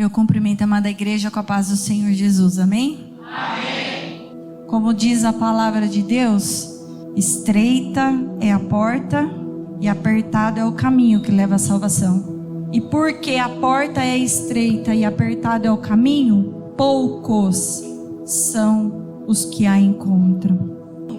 Eu cumprimento a amada igreja com a paz do Senhor Jesus, amém? Amém. Como diz a palavra de Deus, estreita é a porta e apertado é o caminho que leva à salvação. E porque a porta é estreita e apertado é o caminho, poucos são os que a encontram.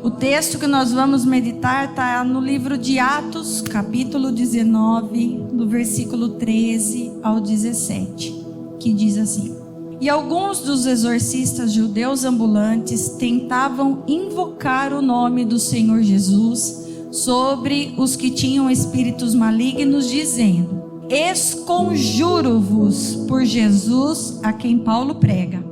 O texto que nós vamos meditar está no livro de Atos, capítulo 19, do versículo 13 ao 17, que diz assim: E alguns dos exorcistas judeus ambulantes tentavam invocar o nome do Senhor Jesus sobre os que tinham espíritos malignos, dizendo: Esconjuro-vos por Jesus a quem Paulo prega.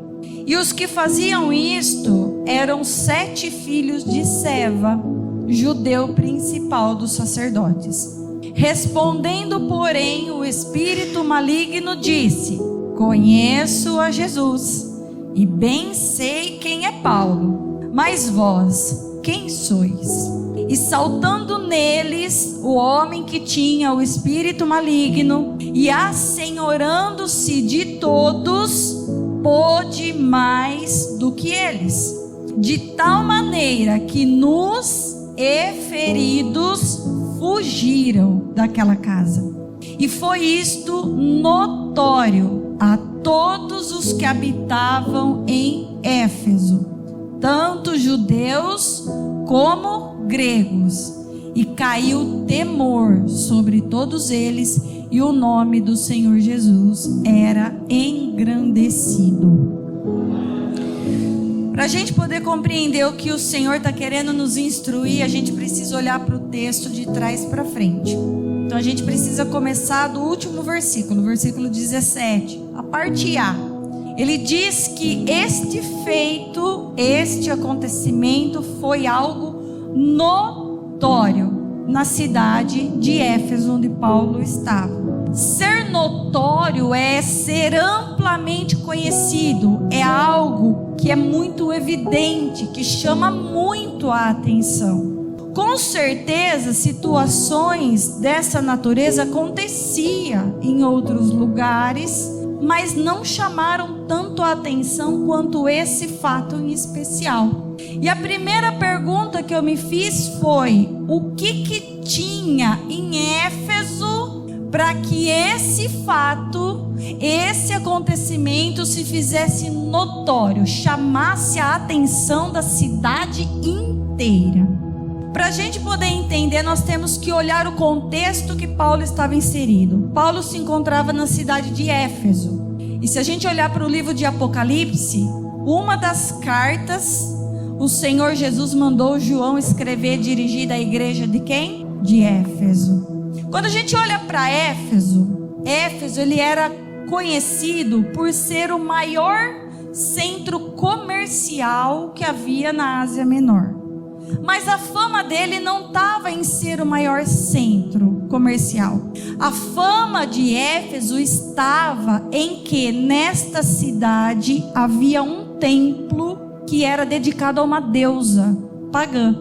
E os que faziam isto eram 7 filhos de Seva, judeu principal dos sacerdotes. Respondendo, porém, o espírito maligno disse: Conheço a Jesus, e bem sei quem é Paulo, mas vós, quem sois? E saltando neles, o homem que tinha o espírito maligno, e assenhorando-se de todos, pôde mais do que eles, de tal maneira que nus e feridos fugiram daquela casa. E foi isto notório a todos os que habitavam em Éfeso, tanto judeus como gregos, e caiu temor sobre todos eles, e o nome do Senhor Jesus era engrandecido. Para a gente poder compreender o que o Senhor está querendo nos instruir, a gente precisa olhar para o texto de trás para frente. Então a gente precisa começar do último versículo, versículo 17, a parte A. Ele diz que este feito, este acontecimento foi algo notório na cidade de Éfeso, onde Paulo estava. Ser notório é ser amplamente conhecido, é algo que é muito evidente, que chama muito a atenção. Com certeza, situações dessa natureza aconteciam em outros lugares, mas não chamaram tanto a atenção quanto esse fato em especial. E a primeira pergunta que eu me fiz foi: o que tinha em Éfeso para que esse fato, esse acontecimento se fizesse notório, chamasse a atenção da cidade inteira? Para a gente poder entender, nós temos que olhar o contexto que Paulo estava inserido. Paulo se encontrava na cidade de Éfeso. E se a gente olhar para o livro de Apocalipse, uma das cartas o Senhor Jesus mandou João escrever, dirigida à igreja de quem? De Éfeso. Quando a gente olha para Éfeso, ele era conhecido por ser o maior centro comercial que havia na Ásia Menor. Mas a fama dele não estava em ser o maior centro comercial. A fama de Éfeso estava em que nesta cidade havia um templo que era dedicado a uma deusa pagã,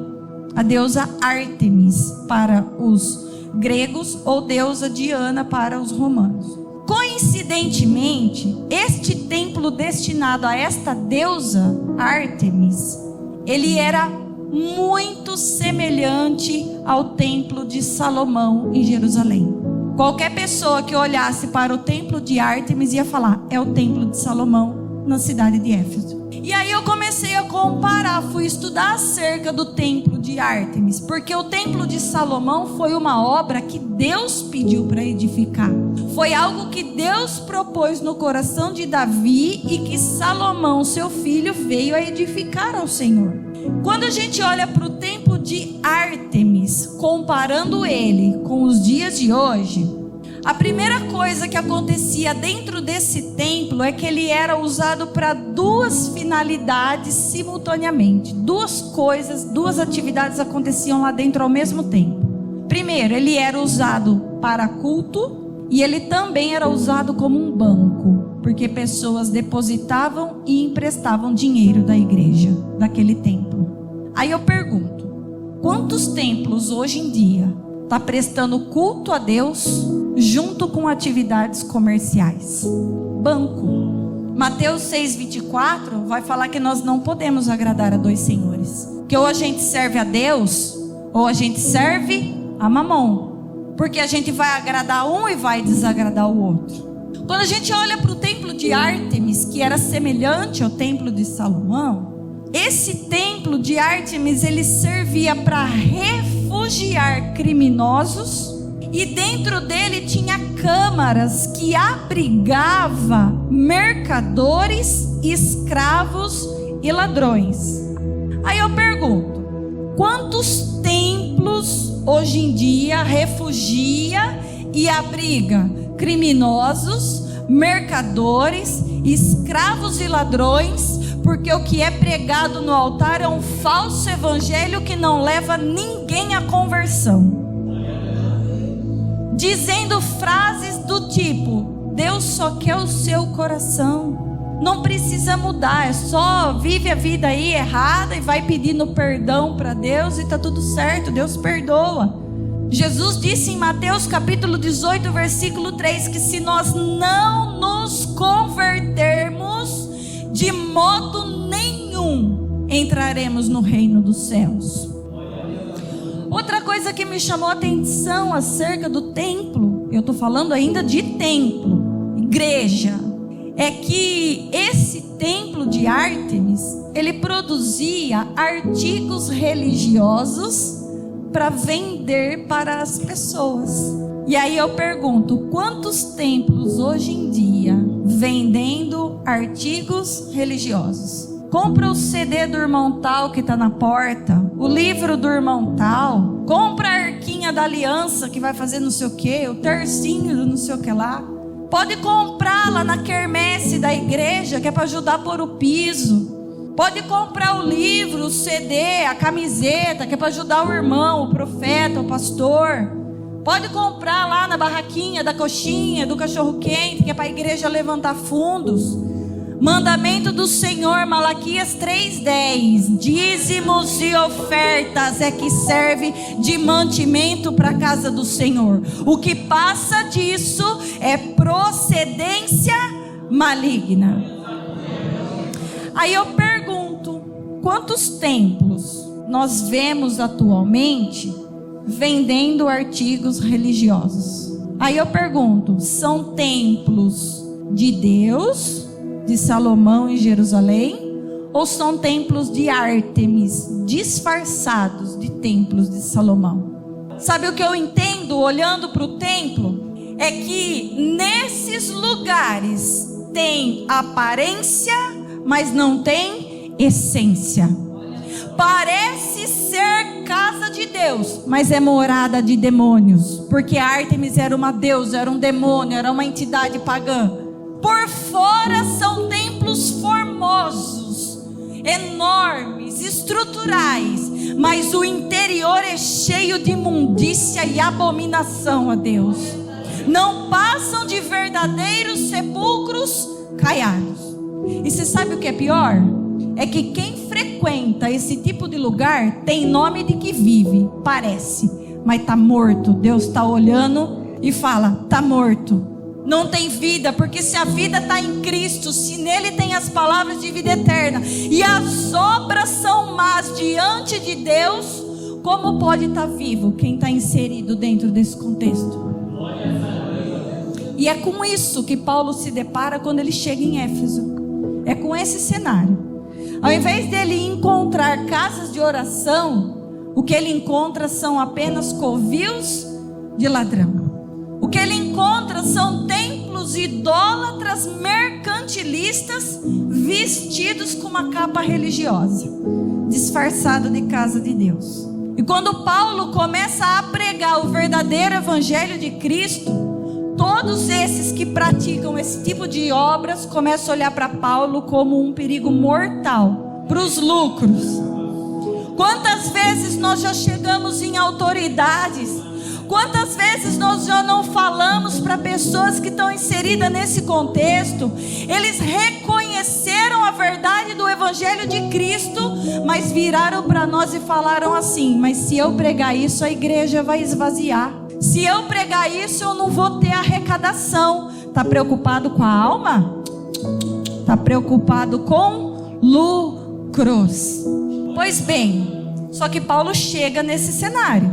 a deusa Ártemis para os gregos, ou deusa Diana para os romanos. Coincidentemente, este templo destinado a esta deusa Ártemis, ele era muito semelhante ao templo de Salomão em Jerusalém. Qualquer pessoa que olhasse para o templo de Ártemis ia falar: é o templo de Salomão na cidade de Éfeso. E aí eu comecei a comparar, fui estudar acerca do templo de Ártemis, porque o templo de Salomão foi uma obra que Deus pediu para edificar. Foi algo que Deus propôs no coração de Davi e que Salomão, seu filho, veio a edificar ao Senhor. Quando a gente olha para o templo de Ártemis, comparando ele com os dias de hoje, a primeira coisa que acontecia dentro desse templo é que ele era usado para 2 finalidades simultaneamente. 2 coisas, 2 atividades aconteciam lá dentro ao mesmo tempo. Primeiro, ele era usado para culto, e ele também era usado como um banco, porque pessoas depositavam e emprestavam dinheiro da igreja, daquele templo. Aí eu pergunto: quantos templos hoje em dia está prestando culto a Deus junto com atividades comerciais? banco. Mateus 6:24 vai falar que nós não podemos agradar a dois senhores. Que ou a gente serve a Deus, ou a gente serve a Mamon. Porque a gente vai agradar um e vai desagradar o outro. Quando a gente olha para o templo de Ártemis, que era semelhante ao templo de Salomão, esse templo de Ártemis, ele servia para refugiar criminosos, e dentro dele tinha câmaras que abrigava mercadores, escravos e ladrões. Aí eu pergunto, quantos templos hoje em dia refugia e abriga criminosos, mercadores, escravos e ladrões? Porque o que é pregado no altar é um falso evangelho que não leva ninguém à conversão. Dizendo frases do tipo: Deus só quer o seu coração, não precisa mudar, é só vive a vida aí errada e vai pedindo perdão para Deus e tá tudo certo, Deus perdoa. Jesus disse em Mateus capítulo 18, versículo 3, que se nós não nos convertermos, de modo nenhum entraremos no reino dos céus. Outra coisa que me chamou a atenção acerca do templo, eu estou falando ainda de templo, igreja, é que esse templo de Ártemis, ele produzia artigos religiosos para vender para as pessoas. E aí eu pergunto, quantos templos hoje em dia vendendo artigos religiosos? Compra o CD do irmão tal que está na porta, o livro do irmão tal, compra a arquinha da aliança que vai fazer não sei o que, o tercinho do não sei o que lá. Pode comprar lá na quermesse da igreja, que é para ajudar a pôr o piso. Pode comprar o livro, o CD, a camiseta, que é para ajudar o irmão, o profeta, o pastor. Pode comprar lá na barraquinha da coxinha, do cachorro quente, que é para a igreja levantar fundos. Mandamento do Senhor, Malaquias 3:10, dízimos e ofertas é que serve de mantimento para a casa do Senhor. O que passa disso é procedência maligna. Aí eu pergunto, quantos templos nós vemos atualmente vendendo artigos religiosos? Aí eu pergunto, são templos de Deus, de Salomão em Jerusalém, ou são templos de Ártemis, disfarçados de templos de Salomão? Sabe o que eu entendo olhando para o templo? É que nesses lugares tem aparência, mas não tem essência. Parece ser casa de Deus, mas é morada de demônios, porque Ártemis era uma deusa, era um demônio, era uma entidade pagã. Por fora são templos formosos, enormes, estruturais, mas o interior é cheio de imundícia e abominação a Deus. Não passam de verdadeiros sepulcros caiados. E você sabe o que é pior? É que quem frequenta esse tipo de lugar tem nome de que vive, parece, mas está morto. Deus está olhando e fala, está morto. Não tem vida, porque se a vida está em Cristo, se nele tem as palavras de vida eterna, e as obras são más diante de Deus, como pode estar vivo quem está inserido dentro desse contexto? E é com isso que Paulo se depara quando ele chega em Éfeso. É com esse cenário. Ao invés dele encontrar casas de oração, o que ele encontra são apenas covios de ladrão. O que ele encontra são templos idólatras mercantilistas vestidos com uma capa religiosa, disfarçado de casa de Deus. E quando Paulo começa a pregar o verdadeiro evangelho de Cristo, todos esses que praticam esse tipo de obras começam a olhar para Paulo como um perigo mortal para os lucros. Quantas vezes nós já chegamos em autoridades? Quantas vezes nós já não falamos para pessoas que estão inseridas nesse contexto? Eles reconheceram a verdade do Evangelho de Cristo, mas viraram para nós e falaram assim: mas se eu pregar isso, a igreja vai esvaziar. Se eu pregar isso, eu não vou ter arrecadação. Está preocupado com a alma? Está preocupado com lucros. Pois bem, só que Paulo chega nesse cenário.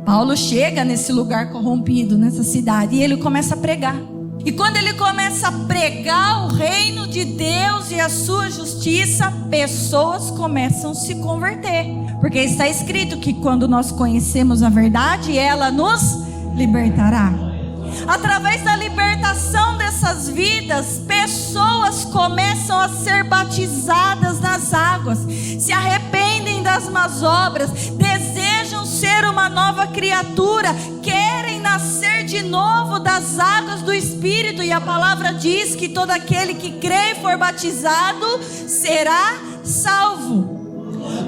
Paulo chega nesse lugar corrompido, nessa cidade, e ele começa a pregar. E quando ele começa a pregar o reino de Deus e a sua justiça, pessoas começam a se converter. Porque está escrito que quando nós conhecemos a verdade, ela nos libertará. Através da libertação dessas vidas, pessoas começam a ser batizadas nas águas, se arrependem das más obras, desejam ser uma nova criatura, querem nascer de novo das águas do Espírito. E a palavra diz que todo aquele que crê e for batizado será salvo.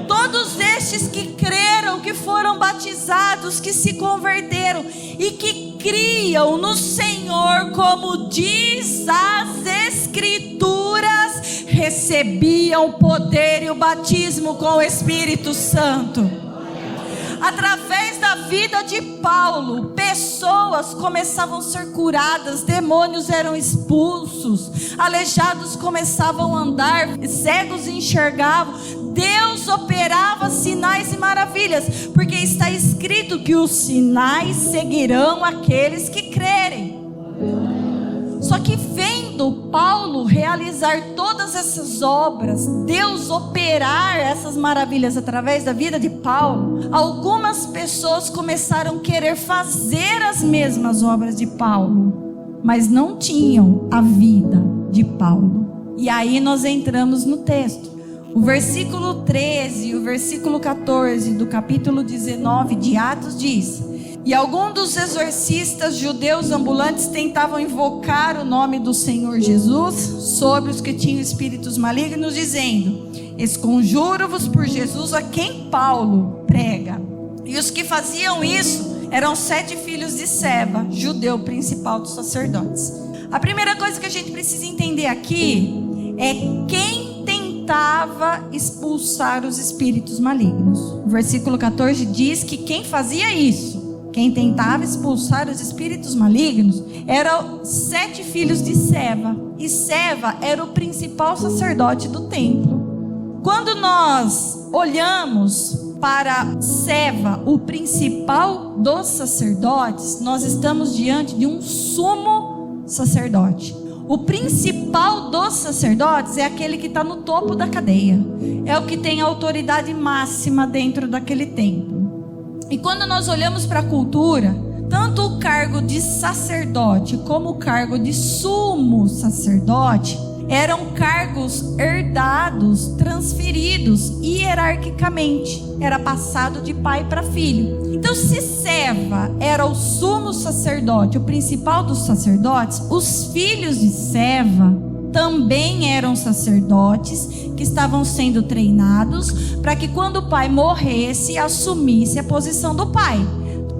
Todos estes que creram, que foram batizados, que se converteram e que criam no Senhor, como diz as Escrituras, recebiam o poder e o batismo com o Espírito Santo. Através da vida de Paulo, pessoas começavam a ser curadas, demônios eram expulsos, aleijados começavam a andar, cegos enxergavam. Deus operava sinais e maravilhas, porque está escrito que os sinais seguirão aqueles que crerem. Só que vendo Paulo realizar todas essas obras, Deus operar essas maravilhas através da vida de Paulo, algumas pessoas começaram a querer fazer as mesmas obras de Paulo, mas não tinham a vida de Paulo. E aí nós entramos no texto. O versículo 13 e o versículo 14 do capítulo 19 de Atos diz: e alguns dos exorcistas judeus ambulantes tentavam invocar o nome do Senhor Jesus sobre os que tinham espíritos malignos, dizendo: esconjuro-vos por Jesus a quem Paulo prega. E os que faziam isso eram 7 filhos de Seva, judeu principal dos sacerdotes. A primeira coisa que a gente precisa entender aqui é quem tentava expulsar os espíritos malignos. O versículo 14 diz que quem fazia isso, quem tentava expulsar os espíritos malignos, eram 7 filhos de Seva. E Seva era o principal sacerdote do templo. Quando nós olhamos para Seva, o principal dos sacerdotes, nós estamos diante de um sumo sacerdote. O principal dos sacerdotes é aquele que está no topo da cadeia. É o que tem a autoridade máxima dentro daquele templo. E quando nós olhamos para a cultura, tanto o cargo de sacerdote como o cargo de sumo sacerdote eram cargos herdados, transferidos hierarquicamente. Era passado de pai para filho. Então, se Seva era o sumo sacerdote, o principal dos sacerdotes, os filhos de Seva também eram sacerdotes que estavam sendo treinados para que quando o pai morresse, assumisse a posição do pai.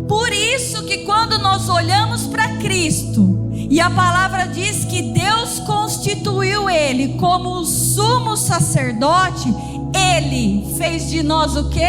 Por isso que quando nós olhamos para Cristo, e a palavra diz que Deus constituiu ele como o sumo sacerdote, ele fez de nós o quê?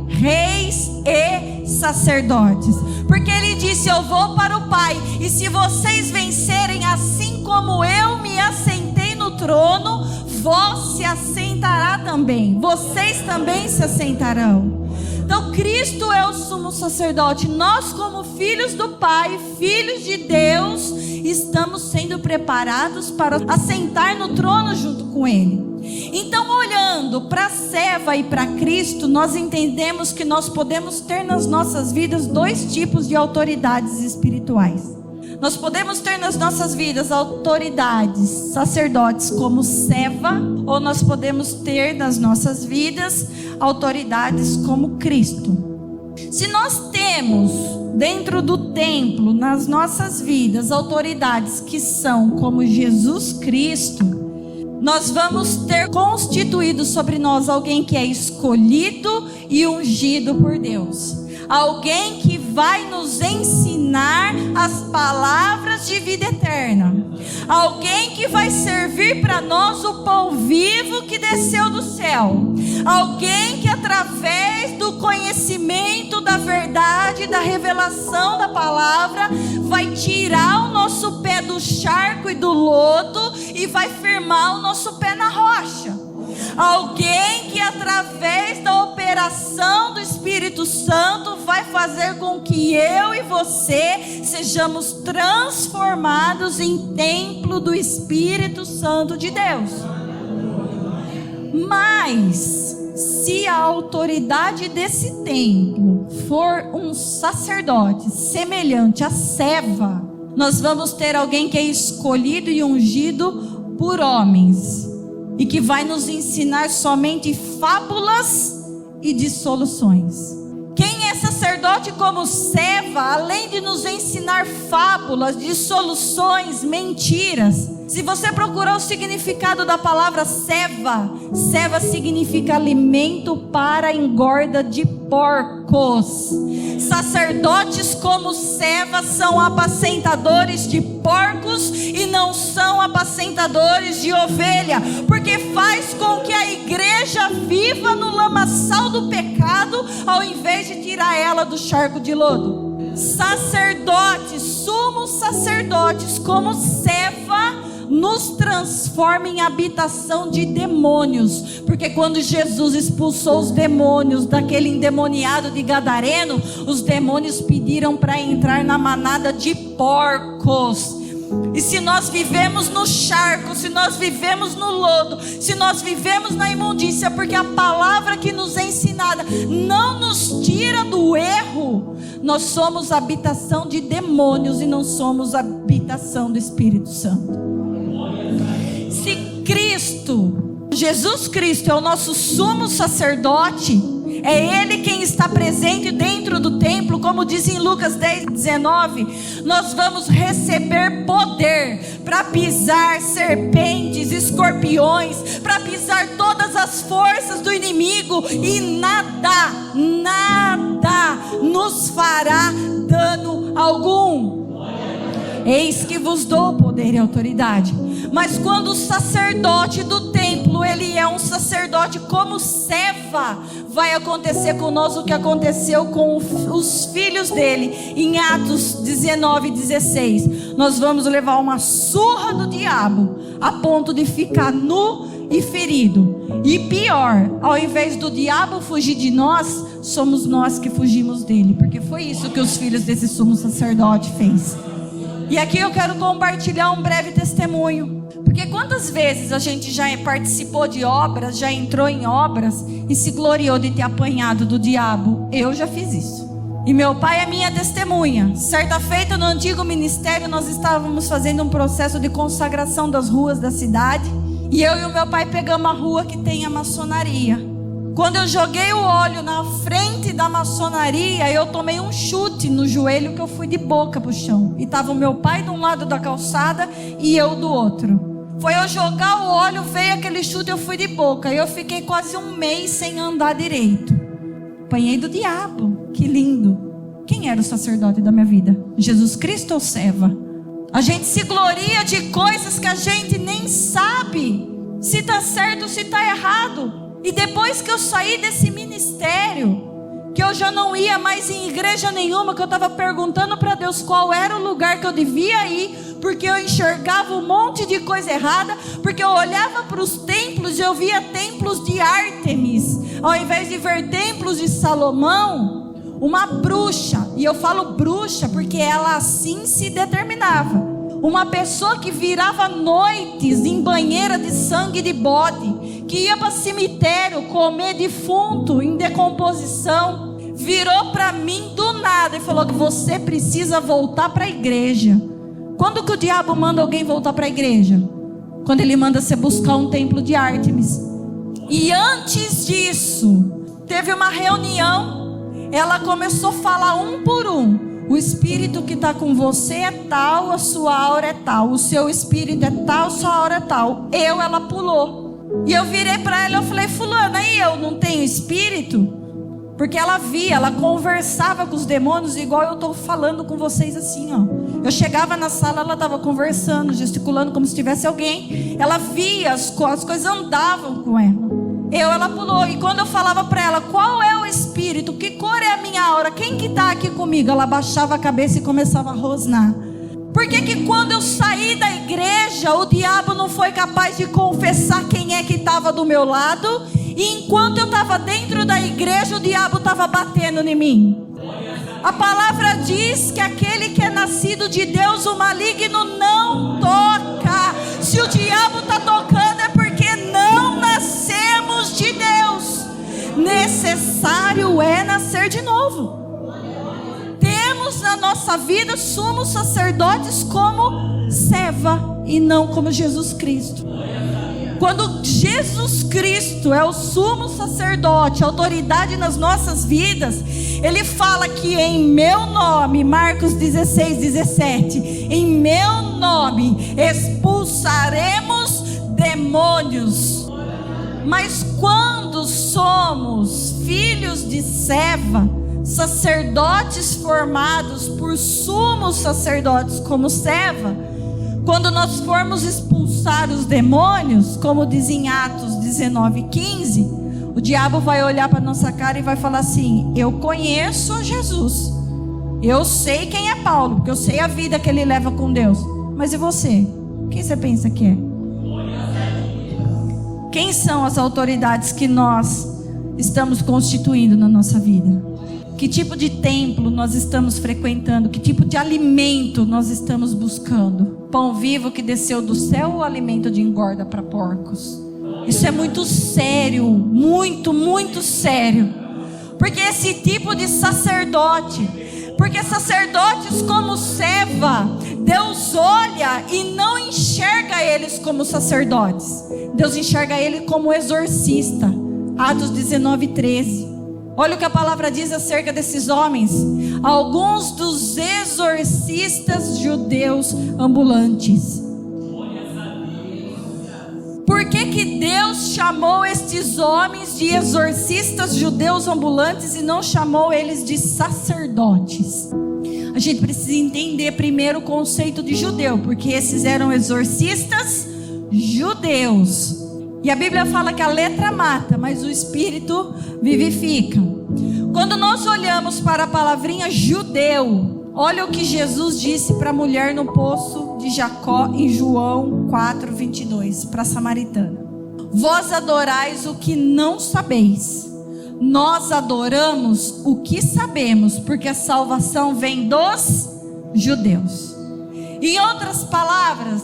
Reis e sacerdotes. Porque ele disse: eu vou para o Pai, e se vocês vencerem assim como eu me assentei no trono, vós se assentará também, vocês também se assentarão. Então Cristo é o sumo sacerdote. Nós, como filhos do Pai, filhos de Deus, estamos sendo preparados para assentar no trono junto com Ele. Então, olhando para Seva e para Cristo, nós entendemos que nós podemos ter nas nossas vidas 2 tipos de autoridades espirituais. Nós podemos ter nas nossas vidas autoridades, sacerdotes como Seva, ou nós podemos ter nas nossas vidas autoridades como Cristo. Se nós temos dentro do templo, nas nossas vidas, autoridades que são como Jesus Cristo, nós vamos ter constituído sobre nós alguém que é escolhido e ungido por Deus. Alguém que vai nos ensinar as palavras de vida eterna. alguém que vai servir para nós o pão vivo que desceu do céu, alguém que através do conhecimento da verdade, da revelação da palavra, vai tirar o nosso pé do charco e do lodo e vai firmar o nosso pé na rocha. Alguém que através da operação do Espírito Santo vai fazer com que eu e você sejamos transformados em templo do Espírito Santo de Deus. Mas se a autoridade desse templo for um sacerdote semelhante a Seva, nós vamos ter alguém que é escolhido e ungido por homens e que vai nos ensinar somente fábulas e dissoluções. Quem é sacerdote como Seva, além de nos ensinar fábulas, dissoluções, mentiras? Se você procurar o significado da palavra Seva, Seva significa alimento para engorda de porcos. Sacerdotes como Seva são apacentadores de porcos e não são apacentadores de ovelha, porque faz com que a igreja viva no lamaçal do pecado, ao invés de tirar ela do charco de lodo. Sacerdotes, sumos sacerdotes como Seva, nos transforma em habitação de demônios, porque quando Jesus expulsou os demônios daquele endemoniado de Gadareno, os demônios pediram para entrar na manada de porcos. E se nós vivemos no charco, se nós vivemos no lodo, se nós vivemos na imundícia, porque a palavra que nos é ensinada não nos tira do erro, nós somos habitação de demônios e não somos habitação do Espírito Santo. Se Cristo, Jesus Cristo é o nosso sumo sacerdote, é Ele quem está presente dentro do templo, como diz em Lucas 10:19, nós vamos receber poder para pisar serpentes, escorpiões, para pisar todas as forças do inimigo, e nada nos fará dano algum. Eis que vos dou poder e autoridade. Mas quando o sacerdote do templo, ele é um sacerdote como Seva, vai acontecer com nós o que aconteceu com os filhos dele em Atos 19:16. Nós vamos levar uma surra do diabo a ponto de ficar nu e ferido. E pior, ao invés do diabo fugir de nós, somos nós que fugimos dele, porque foi isso que os filhos desse sumo sacerdote fez. E aqui eu quero compartilhar um breve testemunho, porque quantas vezes a gente já participou de obras, já entrou em obras e se gloriou de ter apanhado do diabo? Eu já fiz isso. E meu pai é minha testemunha. Certa feita no antigo ministério, nós estávamos fazendo um processo de consagração das ruas da cidade, e eu e o meu pai pegamos a rua que tem a maçonaria. Quando eu joguei o óleo na frente da maçonaria, eu tomei um chute no joelho que eu fui de boca pro chão. E estava o meu pai de um lado da calçada e eu do outro. Foi eu jogar o óleo, veio aquele chute e eu fui de boca. E eu fiquei quase um mês sem andar direito. Apanhei do diabo. Que lindo. Quem era o sacerdote da minha vida? Jesus Cristo ou Seva? A gente se gloria de coisas que a gente nem sabe se está certo ou se está errado. E depois que eu saí desse ministério, que eu já não ia mais em igreja nenhuma, que eu estava perguntando para Deus qual era o lugar que eu devia ir, porque eu enxergava um monte de coisa errada, porque eu olhava para os templos e eu via templos de Ártemis, ao invés de ver templos de Salomão, uma bruxa, e eu falo bruxa porque ela assim se determinava, uma pessoa que virava noites em banheira de sangue de bode, que ia para cemitério comer defunto em decomposição, virou para mim do nada e falou que você precisa voltar para a igreja. Quando que o diabo manda alguém voltar para a igreja? Quando ele manda você buscar um templo de Ártemis. E antes disso, teve uma reunião, ela começou a falar um por um. O espírito que está com você é tal, a sua aura é tal, o seu espírito é tal, a sua aura é tal. Ela pulou. E eu virei para ela e falei, fulana, e eu não tenho espírito? Porque ela via, ela conversava com os demônios igual eu estou falando com vocês assim, ó. Eu chegava na sala, ela estava conversando, gesticulando como se tivesse alguém. Ela via as coisas andavam com ela. Ela pulou, e quando eu falava para ela, qual é o espírito, que cor é a minha aura, quem que está aqui comigo? Ela baixava a cabeça e começava a rosnar. Por que quando eu saí da igreja, o diabo não foi capaz de confessar quem é que estava do meu lado? E enquanto eu estava dentro da igreja, o diabo estava batendo em mim. A palavra diz que aquele que é nascido de Deus, o maligno não toca. Se o diabo está tocando, é porque não nascemos de Deus. Necessário é nascer de novo. Temos na nossa vida sumos sacerdotes como Seva e não como Jesus Cristo. Quando Jesus Cristo é o sumo sacerdote, autoridade nas nossas vidas, Ele fala que em meu nome, Marcos 16:17, em meu nome expulsaremos demônios. Mas quando somos filhos de Seva, sacerdotes formados por sumos sacerdotes como Seva, quando nós formos expulsar os demônios, como diz em Atos 19:15, o diabo vai olhar para nossa cara e vai falar assim: eu conheço Jesus, eu sei quem é Paulo, porque eu sei a vida que ele leva com Deus, mas e você? Quem você pensa que é? Quem são as autoridades que nós estamos constituindo na nossa vida? Que tipo de templo nós estamos frequentando? Que tipo de alimento nós estamos buscando? Pão vivo que desceu do céu ou alimento de engorda para porcos? Isso é muito sério, muito, muito sério. Porque esse tipo de sacerdote, porque sacerdotes como Seva, Deus olha e não enxerga eles como sacerdotes. Deus enxerga ele como exorcista. Atos 19:13. Olha o que a palavra diz acerca desses homens. Alguns dos exorcistas judeus ambulantes. Por que Deus chamou estes homens de exorcistas judeus ambulantes e não chamou eles de sacerdotes? A gente precisa entender primeiro o conceito de judeu, porque esses eram exorcistas judeus. E a Bíblia fala que a letra mata, mas o Espírito vivifica. Quando nós olhamos para a palavrinha judeu, olha o que Jesus disse para a mulher no poço de Jacó em João 4:22, para a samaritana: vós adorais o que não sabeis, nós adoramos o que sabemos, porque a salvação vem dos judeus. Em outras palavras,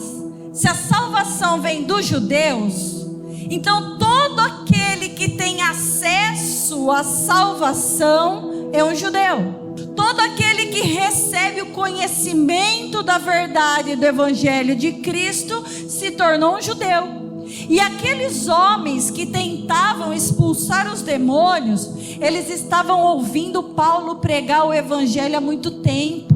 se a salvação vem dos judeus, então todo aquele que tem acesso à salvação é um judeu. Todo aquele que recebe o conhecimento da verdade do Evangelho de Cristo se tornou um judeu. E aqueles homens que tentavam expulsar os demônios, eles estavam ouvindo Paulo pregar o Evangelho há muito tempo.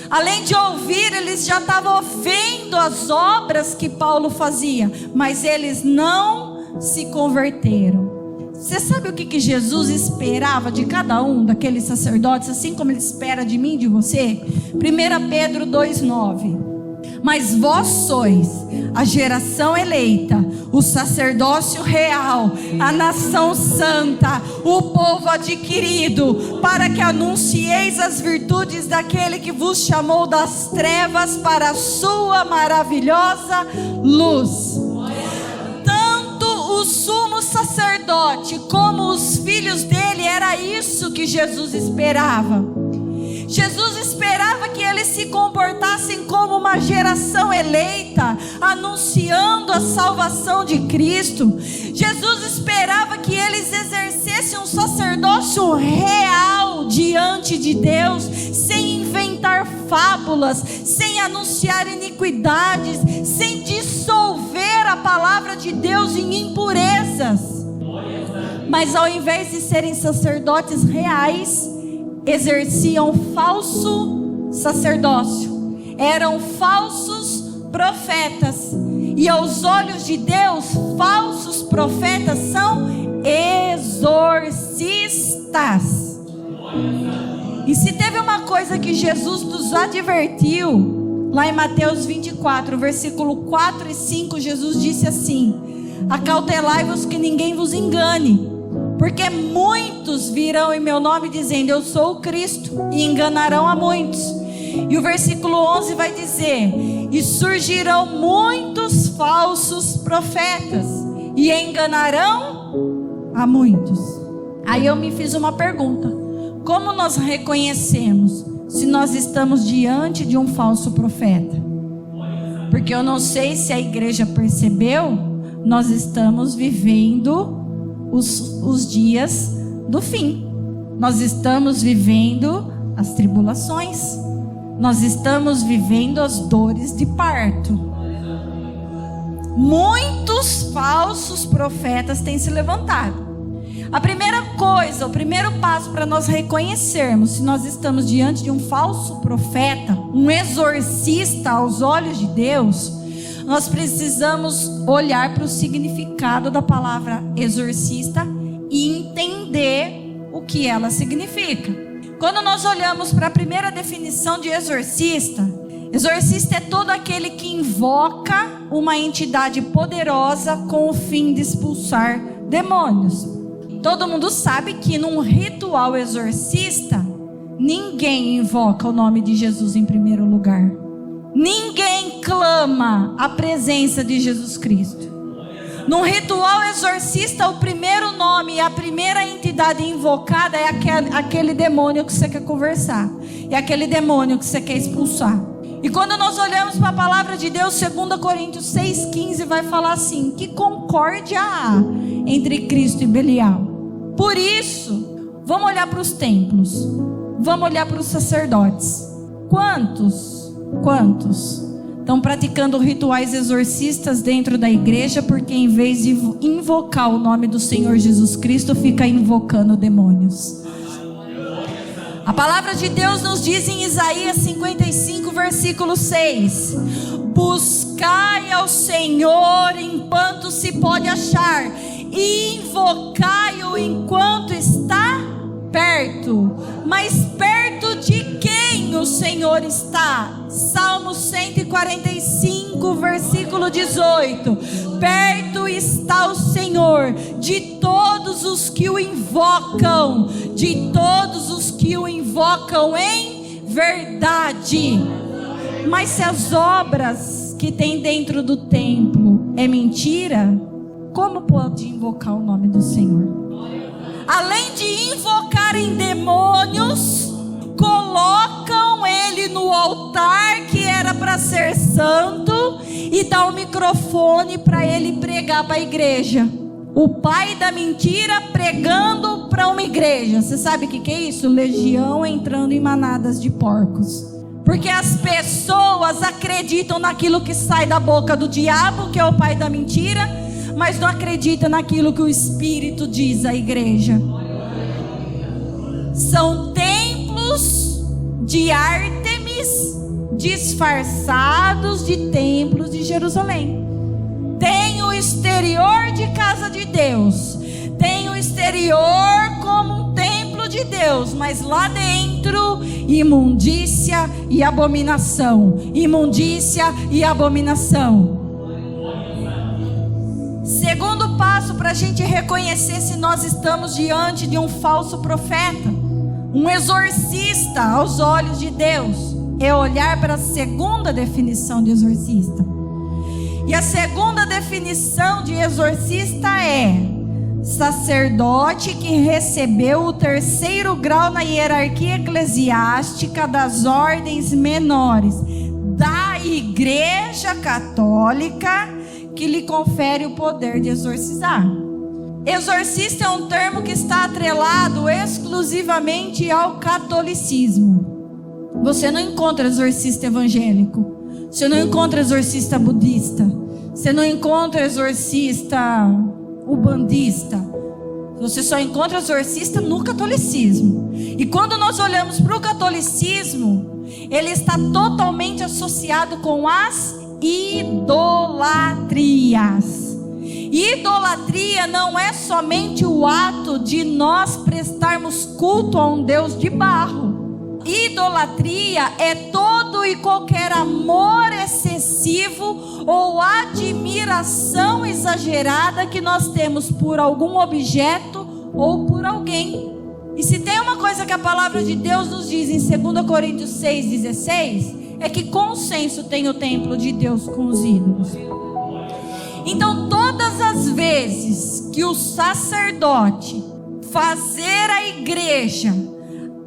Além de ouvir, eles já estavam vendo as obras que Paulo fazia, mas eles não se converteram. Você sabe o que Jesus esperava de cada um daqueles sacerdotes, assim como Ele espera de mim e de você? 1 Pedro 2:9. Mas vós sois a geração eleita, o sacerdócio real, a nação santa, o povo adquirido, para que anuncieis as virtudes daquele que vos chamou das trevas para a sua maravilhosa luz. Tanto o sumo sacerdote como os filhos dele, era isso que Jesus esperava. Jesus esperava que eles se comportassem como uma geração eleita, anunciando a salvação de Cristo. Jesus esperava que eles exercessem um sacerdócio real diante de Deus, sem inventar fábulas, sem anunciar iniquidades, sem dissolver a palavra de Deus em impurezas. Mas ao invés de serem sacerdotes reais, exerciam falso sacerdócio, eram falsos profetas. E aos olhos de Deus, falsos profetas são exorcistas. E se teve uma coisa que Jesus nos advertiu, lá em Mateus 24, versículo 4 e 5, Jesus disse assim: acautelai-vos que ninguém vos engane, porque muitos virão em meu nome dizendo eu sou o Cristo, e enganarão a muitos. E o versículo 11 vai dizer: e surgirão muitos falsos profetas, e enganarão a muitos. Aí eu me fiz uma pergunta: como nós reconhecemos se nós estamos diante de um falso profeta? Porque eu não sei se a igreja percebeu, nós estamos vivendo os dias do fim. Nós estamos vivendo as tribulações. Nós estamos vivendo as dores de parto. Muitos falsos profetas têm se levantado. A primeira coisa, o primeiro passo para nós reconhecermos se nós estamos diante de um falso profeta, um exorcista aos olhos de Deus, nós precisamos olhar para o significado da palavra exorcista e entender o que ela significa. Quando nós olhamos para a primeira definição de exorcista, exorcista é todo aquele que invoca uma entidade poderosa com o fim de expulsar demônios. Todo mundo sabe que num ritual exorcista, ninguém invoca o nome de Jesus em primeiro lugar. Ninguém clama a presença de Jesus Cristo. Num ritual exorcista, o primeiro nome e a primeira entidade invocada é aquele demônio que você quer conversar, é aquele demônio que você quer expulsar. E quando nós olhamos para a palavra de Deus, 2 Coríntios 6,15 vai falar assim: que concórdia há entre Cristo e Belial. Por isso, vamos olhar para os templos, vamos olhar para os sacerdotes. Quantos estão praticando rituais exorcistas dentro da igreja, porque em vez de invocar o nome do Senhor Jesus Cristo, fica invocando demônios? A palavra de Deus nos diz em Isaías 55, versículo 6: buscai ao Senhor enquanto se pode achar, e invocai-o enquanto está perto. Mas perto de quem o Senhor está? Salmo 145, versículo 18: perto está o Senhor de todos os que o invocam, de todos os que o invocam em verdade. Mas se as obras que tem dentro do templo é mentira, como pode invocar o nome do Senhor? Além de invocarem demônios, colocam ele no altar que era para ser santo e dá o microfone para ele pregar para a igreja. O pai da mentira pregando para uma igreja. Você sabe o que é isso? Legião entrando em manadas de porcos. Porque as pessoas acreditam naquilo que sai da boca do diabo, que é o pai da mentira, mas não acreditam naquilo que o Espírito diz à igreja. São templos de Ártemis disfarçados de templos de Jerusalém. Tem o exterior de casa de Deus, tem o exterior como um templo de Deus, mas lá dentro, imundícia e abominação. Imundícia e abominação. Segundo passo para a gente reconhecer se nós estamos diante de um falso profeta, um exorcista aos olhos de Deus, é olhar para a segunda definição de exorcista. E a segunda definição de exorcista é sacerdote que recebeu o 3º grau na hierarquia eclesiástica das ordens menores da Igreja Católica, que lhe confere o poder de exorcizar. Exorcista é um termo que está atrelado exclusivamente ao catolicismo. Você não encontra exorcista evangélico, você não encontra exorcista budista, você não encontra exorcista ubandista. Você só encontra exorcista no catolicismo. E quando nós olhamos para o catolicismo, ele está totalmente associado com as idolatrias. Idolatria não é somente o ato de nós prestarmos culto a um Deus de barro. Idolatria é todo e qualquer amor excessivo ou admiração exagerada que nós temos por algum objeto ou por alguém. E se tem uma coisa que a palavra de Deus nos diz em 2 Coríntios 6,16, é que consenso tem o templo de Deus com os ídolos. Então todas as vezes que o sacerdote fazer a igreja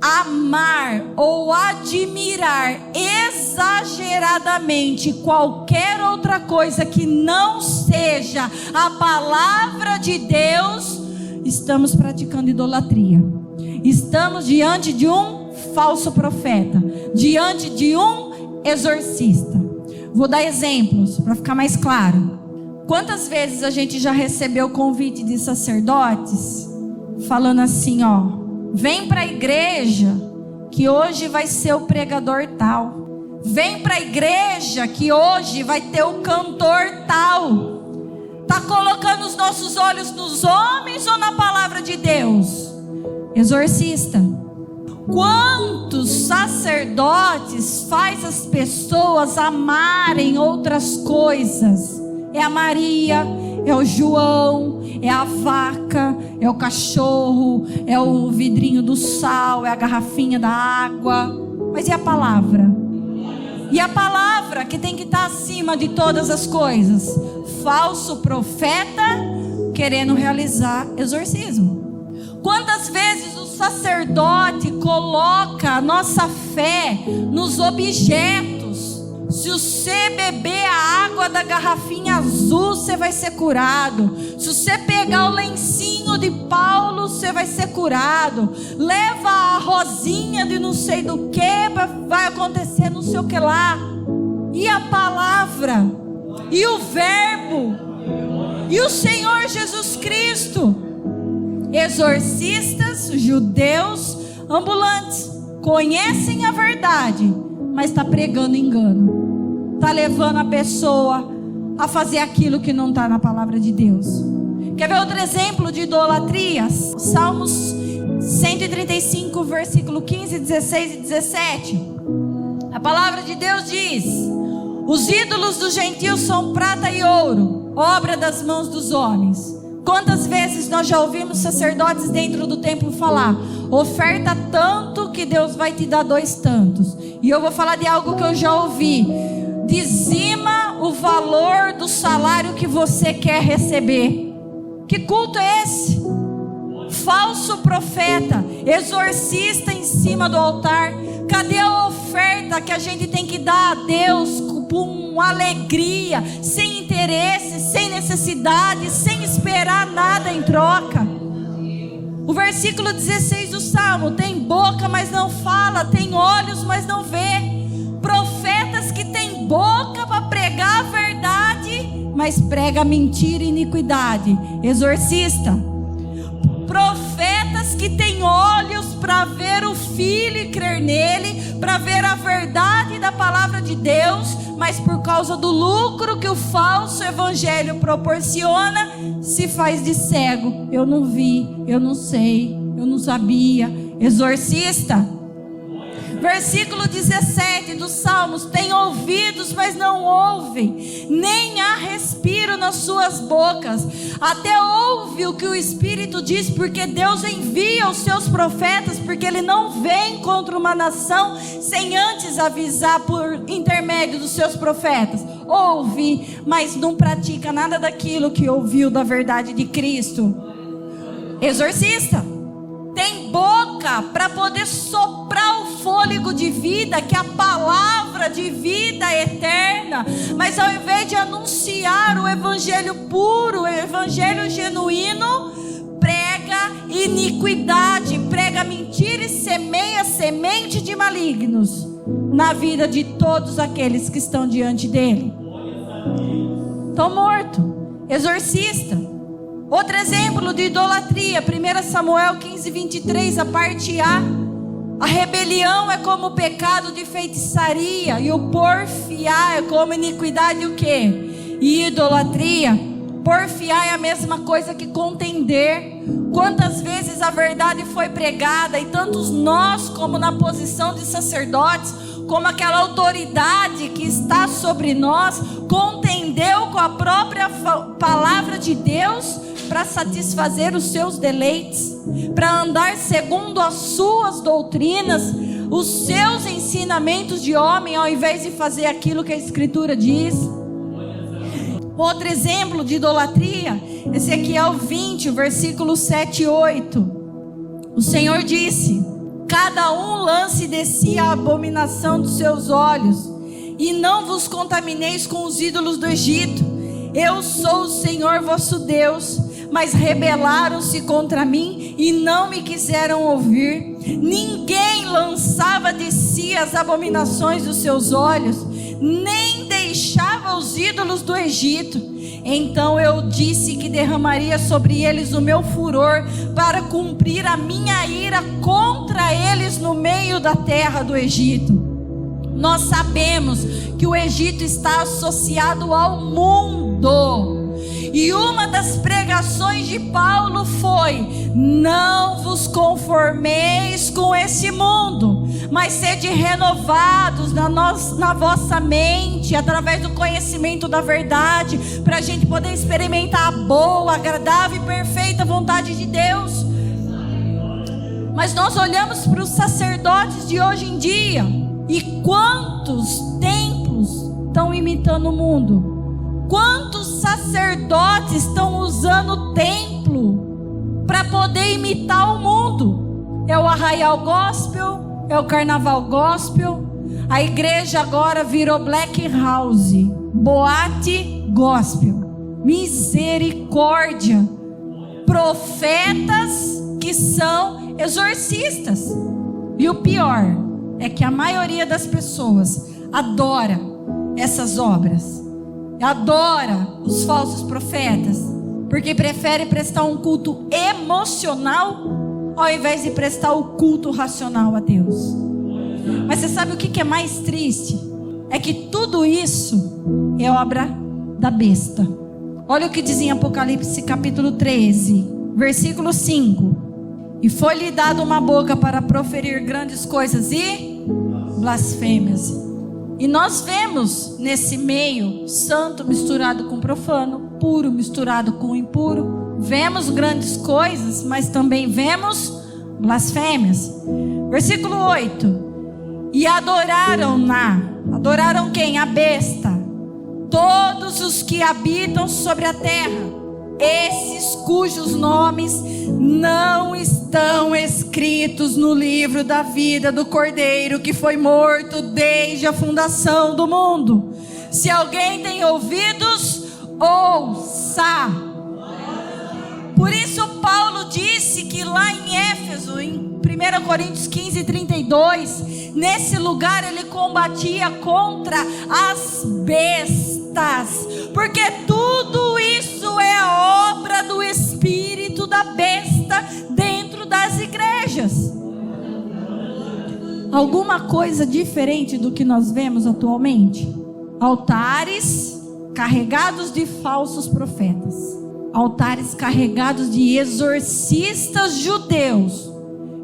amar ou admirar exageradamente qualquer outra coisa que não seja a palavra de Deus, estamos praticando idolatria. Estamos diante de um falso profeta, diante de um exorcista. Vou dar exemplos para ficar mais claro. Quantas vezes a gente já recebeu convite de sacerdotes falando assim, ó: vem para a igreja que hoje vai ser o pregador tal. Vem para a igreja que hoje vai ter o cantor tal. Está colocando os nossos olhos nos homens ou na palavra de Deus? Exorcista. Quantos sacerdotes faz as pessoas amarem outras coisas? É a Maria, é o João, é a vaca, é o cachorro, é o vidrinho do sal, é a garrafinha da água. Mas e a palavra? E a palavra que tem que estar acima de todas as coisas? Falso profeta querendo realizar exorcismo. Quantas vezes o sacerdote coloca a nossa fé nos objetos? Se você beber a água da garrafinha azul, você vai ser curado. Se você pegar o lencinho de Paulo, você vai ser curado. Leva a rosinha de não sei do que, vai acontecer não sei o que lá. E a palavra, e o verbo, e o Senhor Jesus Cristo. Exorcistas, judeus, ambulantes, conhecem a verdade, mas está pregando engano, está levando a pessoa a fazer aquilo que não está na palavra de Deus. Quer ver outro exemplo de idolatria? Salmos 135, versículo 15, 16 e 17. A palavra de Deus diz: os ídolos dos gentios são prata e ouro, obra das mãos dos homens. Quantas vezes nós já ouvimos sacerdotes dentro do templo falar: oferta tanto que Deus vai te dar 2 tantos. E eu vou falar de algo que eu já ouvi: dizima o valor do salário que você quer receber. Que culto é esse? Falso profeta, exorcista em cima do altar. Cadê a oferta que a gente tem que dar a Deus com alegria, sem interesse, sem necessidade, sem esperar nada em troca? O versículo 16 do Salmo: tem boca, mas não fala, tem olhos, mas não vê. Profetas que têm boca para pregar a verdade, mas prega mentira e iniquidade. Exorcista. Profetas que têm olhos para ver o Filho e crer nele, para ver a verdade da palavra de Deus, mas por causa do lucro que o falso evangelho proporciona, se faz de cego. Eu não vi, eu não sei, eu não sabia. Exorcista. Versículo 17 dos Salmos: tem ouvidos, mas não ouvem, nem há respiro nas suas bocas. Até ouve o que o Espírito diz, porque Deus envia os seus profetas, porque Ele não vem contra uma nação sem antes avisar por intermédio dos seus profetas. Ouve, mas não pratica nada daquilo que ouviu da verdade de Cristo. Exorcista. Tem boca para poder soprar o fôlego de vida, que é a palavra de vida eterna, mas ao invés de anunciar o evangelho puro, o evangelho genuíno, prega iniquidade, prega mentira e semeia semente de malignos na vida de todos aqueles que estão diante dele. Estão mortos. Exorcista. Outro exemplo de idolatria, 1 Samuel 15, 23, a parte A. A rebelião é como o pecado de feitiçaria, e o porfiar é como iniquidade e o quê? E idolatria. Porfiar é a mesma coisa que contender. Quantas vezes a verdade foi pregada e tantos nós, como na posição de sacerdotes, como aquela autoridade que está sobre nós, contendeu com a própria palavra de Deus para satisfazer os seus deleites, para andar segundo as suas doutrinas, os seus ensinamentos de homem, ao invés de fazer aquilo que a Escritura diz. Outro exemplo de idolatria, Ezequiel 20, versículos 7 e 8. O Senhor disse: cada um lance de si a abominação dos seus olhos, e não vos contamineis com os ídolos do Egito. Eu sou o Senhor vosso Deus. Mas rebelaram-se contra mim e não me quiseram ouvir. Ninguém lançava de si as abominações dos seus olhos, nem deixava os ídolos do Egito. Então eu disse que derramaria sobre eles o meu furor, para cumprir a minha ira contra eles no meio da terra do Egito. Nós sabemos que o Egito está associado ao mundo. E uma das pregações de Paulo foi: não vos conformeis com esse mundo, mas sede renovados na vossa mente, através do conhecimento da verdade, para a gente poder experimentar a boa, agradável e perfeita vontade de Deus. Mas nós olhamos para os sacerdotes de hoje em dia, e quantos templos estão imitando o mundo? Quantos sacerdotes estão usando o templo para poder imitar o mundo? É o arraial gospel, é o carnaval gospel. A igreja agora virou black house, boate gospel. Misericórdia. Profetas que são exorcistas. E o pior é que a maioria das pessoas adora essas obras, adora os falsos profetas, porque prefere prestar um culto emocional ao invés de prestar o culto racional a Deus. Mas você sabe o que é mais triste? É que tudo isso é obra da besta. Olha o que diz em Apocalipse capítulo 13, versículo 5. E foi-lhe dada uma boca para proferir grandes coisas e blasfêmias. E nós vemos nesse meio santo misturado com profano, puro misturado com impuro. Vemos grandes coisas, mas também vemos blasfêmias. Versículo 8. E adoraram-na. Adoraram quem? A besta. Todos os que habitam sobre a terra, esses cujos nomes não estão escritos no livro da vida do Cordeiro que foi morto desde a fundação do mundo. Se alguém tem ouvidos, ouça. Por isso Paulo disse que lá em Éfeso, em 1 Coríntios 15, 32, nesse lugar ele combatia contra as bestas, porque tudo isso é obra do espírito da besta dentro das igrejas. Alguma coisa diferente do que nós vemos atualmente? Altares carregados de falsos profetas, altares carregados de exorcistas judeus,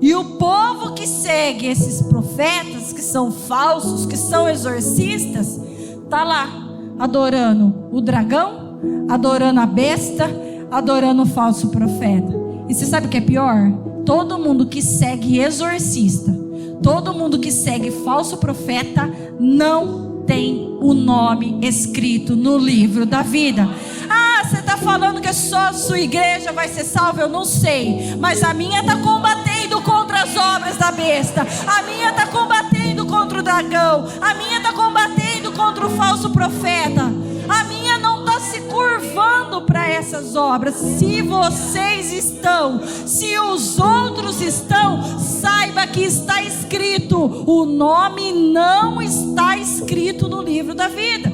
e o povo que segue esses profetas, que são falsos, que são exorcistas, está lá adorando o dragão, adorando a besta, adorando o falso profeta. E você sabe o que é pior? Todo mundo que segue exorcista, todo mundo que segue falso profeta, não tem o nome escrito no livro da vida. Ah, você está falando que só a sua igreja vai ser salva? Eu não sei, mas a minha está combatendo contra as obras da besta, a minha está combatendo contra o dragão, a minha está combatendo contra o falso profeta, a minha não está se curvando para essas obras. Se vocês estão, se os outros estão, saiba que está escrito, o nome não está escrito no livro da vida.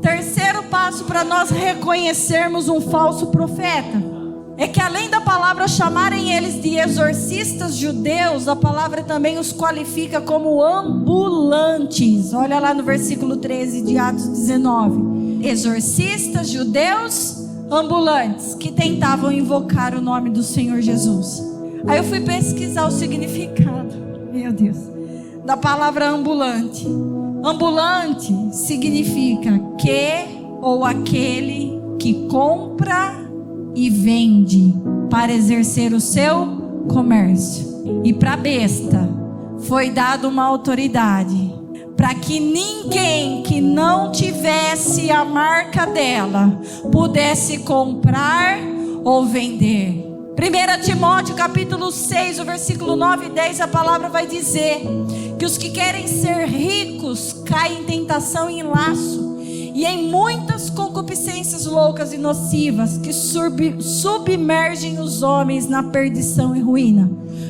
Terceiro passo para nós reconhecermos um falso profeta é que, além da palavra chamarem eles de exorcistas judeus, a palavra também os qualifica como ambulantes. Olha lá no versículo 13 de Atos 19. exorcistas, judeus, ambulantes, que tentavam invocar o nome do Senhor Jesus. Aí eu fui pesquisar o significado, meu Deus, da palavra ambulante. Ambulante significa que ou aquele que compra e vende para exercer o seu comércio. E para a besta foi dada uma autoridade para que ninguém que não tivesse a marca dela pudesse comprar ou vender. 1 Timóteo capítulo 6, o versículo 9 e 10, a palavra vai dizer que os que querem ser ricos caem em tentação e em laço e em muitas concupiscências loucas e nocivas que submergem os homens na perdição e ruína,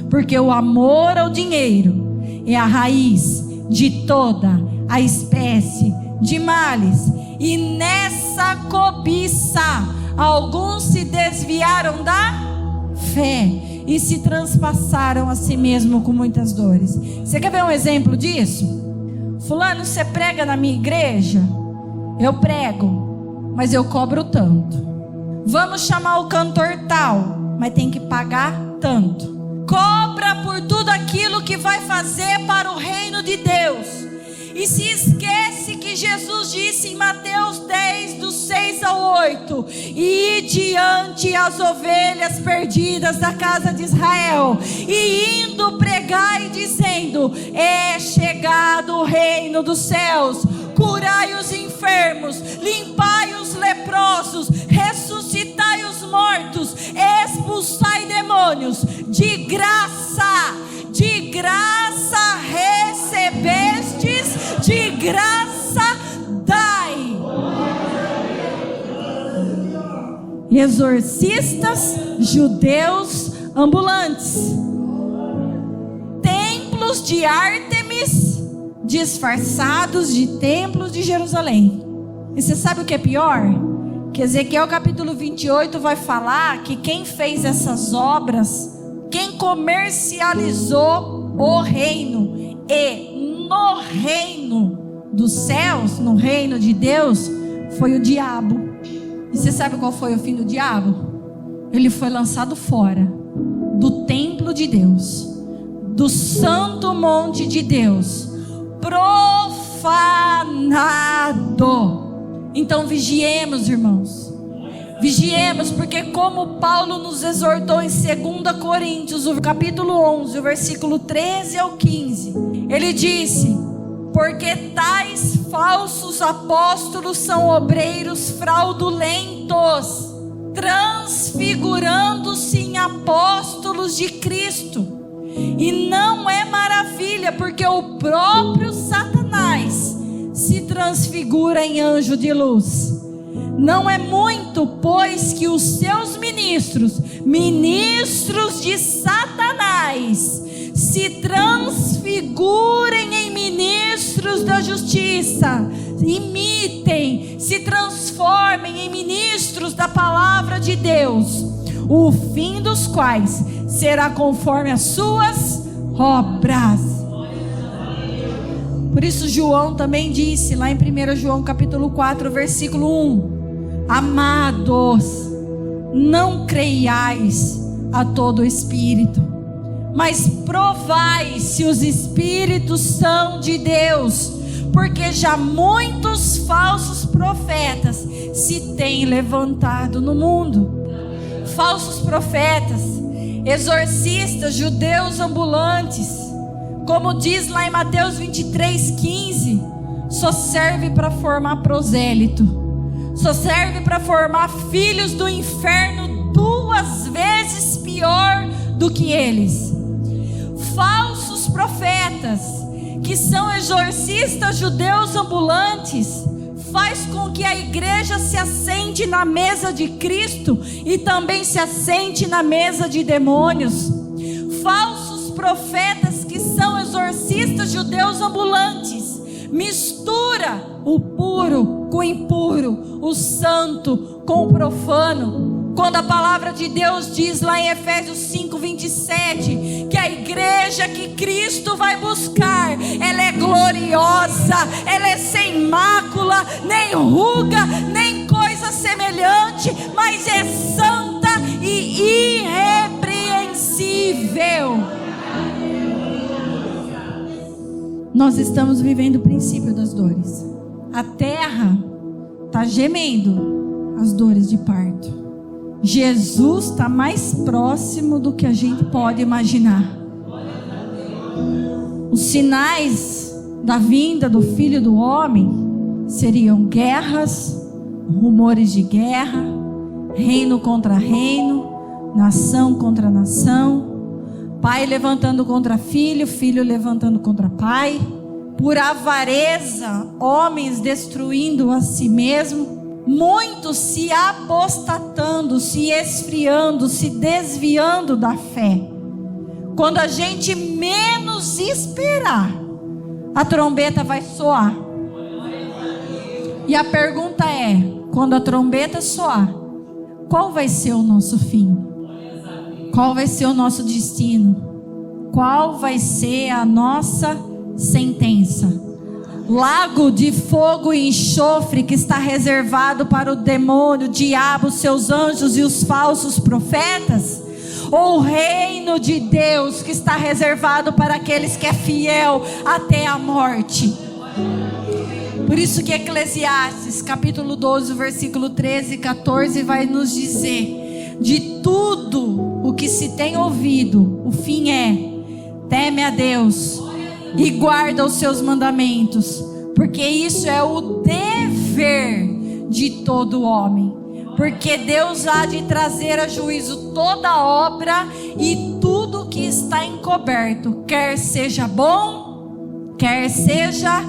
porque o amor ao dinheiro é a raiz de toda a espécie de males, e nessa cobiça alguns se desviaram da fé e se transpassaram a si mesmo com muitas dores. Você quer ver um exemplo disso? Fulano, você prega na minha igreja? Eu prego, mas eu cobro tanto. Vamos chamar o cantor tal, mas tem que pagar tanto. Cobra por tudo aquilo que vai fazer para o reino de Deus. E se esquece que Jesus disse em Mateus 10, do 6 ao 8: e diante as ovelhas perdidas da casa de Israel, e indo pregai dizendo: é chegado o reino dos céus, curai os enfermos, limpai os leprosos, ressuscitai os mortos, expulsai demônios. De graça recebestes, de graça dai. Exorcistas, judeus, ambulantes, templos de Ártemis disfarçados de templos de Jerusalém. E você sabe o que é pior? Que Ezequiel capítulo 28 vai falar que quem fez essas obras, quem comercializou o reino e no reino dos céus, no reino de Deus, foi o diabo. E você sabe qual foi o fim do diabo? Ele foi lançado fora do templo de Deus, do santo monte de Deus, profanado. Então vigiemos, irmãos. Vigiemos, porque como Paulo nos exortou em 2 Coríntios, o capítulo 11, o versículo 13 ao 15, ele disse: porque tais falsos apóstolos são obreiros fraudulentos, transfigurando-se em apóstolos de Cristo. E não é maravilha, porque o próprio Satanás se transfigura em anjo de luz. Não é muito, pois, que os seus ministros de Satanás, se transfigurem em ministros da justiça, imitem, se transformem em ministros da palavra de Deus, o fim dos quais será conforme as suas obras. Por isso João também disse, lá em 1 João capítulo 4, versículo 1: amados, não creiais a todo espírito, mas provai se os espíritos são de Deus, porque já muitos falsos profetas se têm levantado no mundo. Falsos profetas, exorcistas, judeus ambulantes, como diz lá em Mateus 23:15, só serve para formar prosélito, só serve para formar filhos do inferno 2 vezes pior do que eles. Falsos profetas, que são exorcistas judeus ambulantes, faz com que a igreja se assente na mesa de Cristo e também se assente na mesa de demônios. Falsos profetas, que são exorcistas judeus ambulantes, mistura o puro com o impuro, o santo com o profano, Quando a palavra de Deus diz lá em Efésios 5:27, que a igreja que Cristo vai buscar, ela é gloriosa, ela é sem mácula, nem ruga, nem coisa semelhante, mas é santa e irrepreensível. Nós estamos vivendo o princípio das dores. A terra está gemendo as dores de parto. Jesus está mais próximo do que a gente pode imaginar. Os sinais da vinda do Filho do Homem seriam guerras, rumores de guerra, reino contra reino, nação contra nação, pai levantando contra filho, filho levantando contra pai, por avareza, homens destruindo a si mesmo, muitos se apostatando, se esfriando, se desviando da fé. Quando a gente menos esperar, a trombeta vai soar. E a pergunta é: quando a trombeta soar, qual vai ser o nosso fim? Qual vai ser o nosso destino? Qual vai ser a nossa sentença? Lago de fogo e enxofre que está reservado para o demônio, o diabo, seus anjos e os falsos profetas? Ou o reino de Deus que está reservado para aqueles que é fiel até a morte? Por isso que Eclesiastes capítulo 12, versículo 13 e 14 vai nos dizer: de tudo o que se tem ouvido, o fim é: teme a Deus e guarda os seus mandamentos, porque isso é o dever de todo homem. Porque Deus há de trazer a juízo toda obra e tudo que está encoberto, quer seja bom, quer seja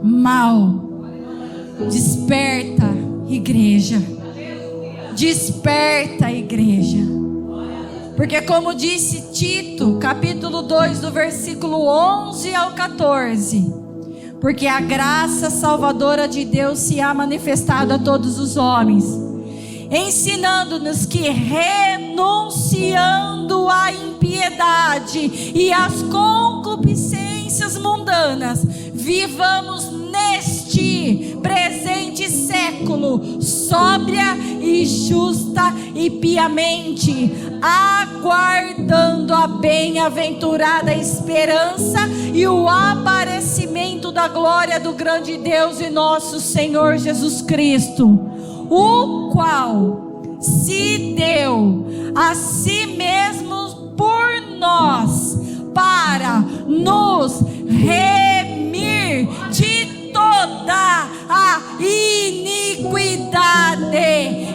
mal. Desperta, igreja. Desperta, igreja. Porque como disse Tito, capítulo 2, do versículo 11 ao 14, porque a graça salvadora de Deus se há manifestado a todos os homens, ensinando-nos que, renunciando à impiedade e às concupiscências mundanas, vivamos neste presente século sóbria e justa e piamente, aguardando a bem-aventurada esperança e o aparecimento da glória do grande Deus e nosso Senhor Jesus Cristo, o qual se deu a si mesmo por nós, para nos remir de toda a iniquidade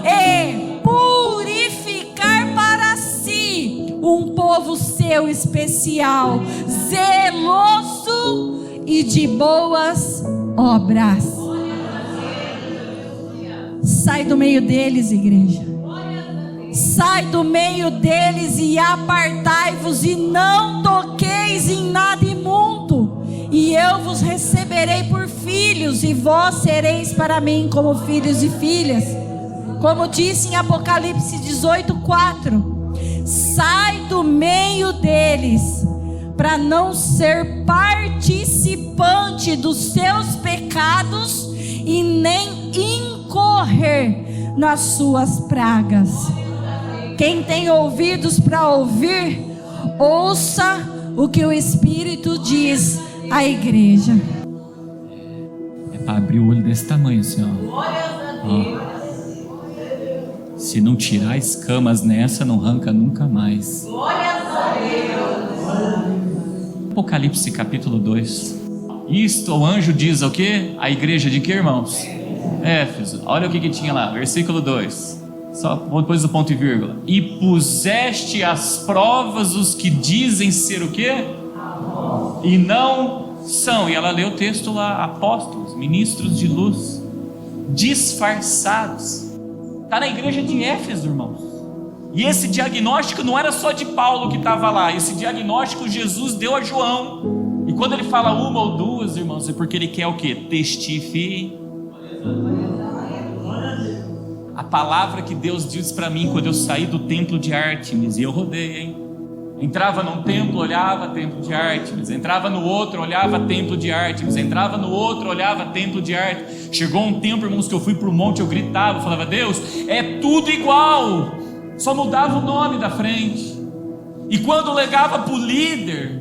e purificar para si um povo seu especial, zeloso e de boas obras. Sai do meio deles, igreja. Sai do meio deles e apartai-vos, e não toqueis em nada imundo, e eu vos receberei por filhos, e vós sereis para mim como filhos e filhas. Como disse em Apocalipse 18:4. Sai do meio deles, para não ser participante dos seus pecados e nem incorrer nas suas pragas. Quem tem ouvidos para ouvir, ouça o que o Espírito diz à igreja. É para abrir o olho desse tamanho, assim, ó. Se não tirar escamas nessa, não arranca nunca mais. Apocalipse capítulo 2. Isto o anjo diz o quê? A igreja de quê, irmãos? Éfeso. Olha o que tinha lá, versículo 2. Só depois do ponto e vírgula. E puseste às provas os que dizem ser o quê? E não são. E ela leu o texto lá: apóstolos, ministros de luz, disfarçados. Está na igreja de Éfeso, irmãos. E esse diagnóstico não era só de Paulo que estava lá. Esse diagnóstico Jesus deu a João. E quando ele fala uma ou duas, irmãos, é porque ele quer o quê? Testificar. A palavra que Deus disse para mim quando eu saí do templo de Ártemis, e eu rodei, hein? Entrava num templo, olhava templo de Ártemis, entrava no outro, olhava templo de Ártemis, entrava no outro, olhava templo de Ártemis. Chegou um tempo, irmãos, que eu fui para o monte, eu gritava, eu falava: Deus, é tudo igual, só mudava o nome da frente. E quando legava para o líder,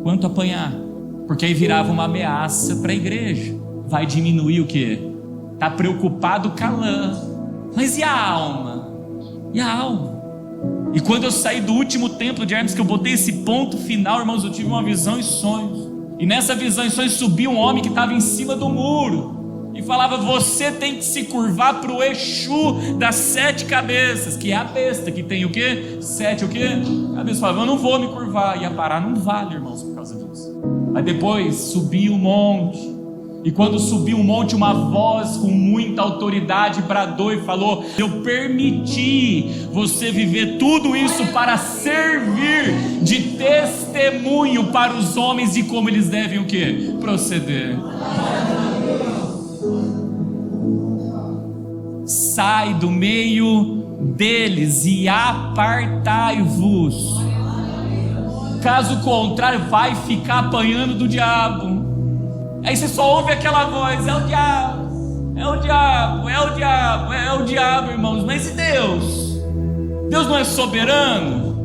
quanto apanhar, porque aí virava uma ameaça para a igreja. Vai diminuir o quê? Está preocupado com a lã, mas e a alma? E a alma? E quando eu saí do último templo de Hermes, que eu botei esse ponto final, irmãos, eu tive uma visão e sonhos. E nessa visão e sonhos subiu um homem que estava em cima do muro e falava: você tem que se curvar para o Exu das 7 cabeças, que é a besta que tem o quê? 7 o quê? Cabeças. Falava: eu não vou me curvar. Ia parar num vale, irmãos, por causa disso. Aí depois subiu um monte. E quando subiu um monte, uma voz com muita autoridade bradou e falou: eu permiti você viver tudo isso para servir de testemunho para os homens de como eles devem o quê? Proceder. Sai do meio deles e apartai-vos. Caso contrário, vai ficar apanhando do diabo. Aí você só ouve aquela voz: é o diabo, é o diabo, é o diabo, é o diabo, irmãos. Mas e Deus? Deus não é soberano?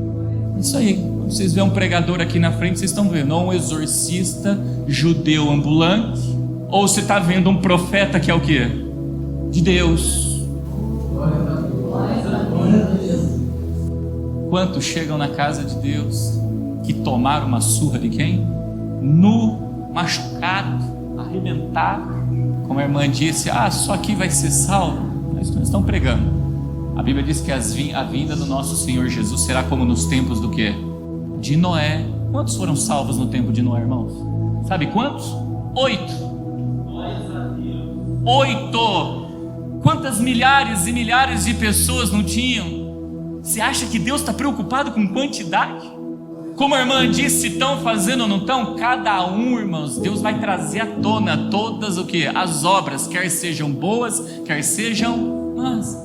Isso aí, quando vocês veem um pregador aqui na frente, vocês estão vendo ou um exorcista judeu ambulante, ou você está vendo um profeta que é o quê? De Deus. Quantos chegam na casa de Deus que tomaram uma surra de quem? Nu, machucado, arrebentado, como a irmã disse: só aqui vai ser salvo. Eles estão pregando. A Bíblia diz que a vinda do nosso Senhor Jesus será como nos tempos do quê? De Noé. Quantos foram salvos no tempo de Noé, irmãos? Sabe quantos? 8. 8. Quantas milhares e milhares de pessoas não tinham? Você acha que Deus está preocupado com quantidade? Como a irmã disse, estão fazendo ou não estão? Cada um, irmãos, Deus vai trazer à tona todas o que? As obras, quer sejam boas, quer sejam más.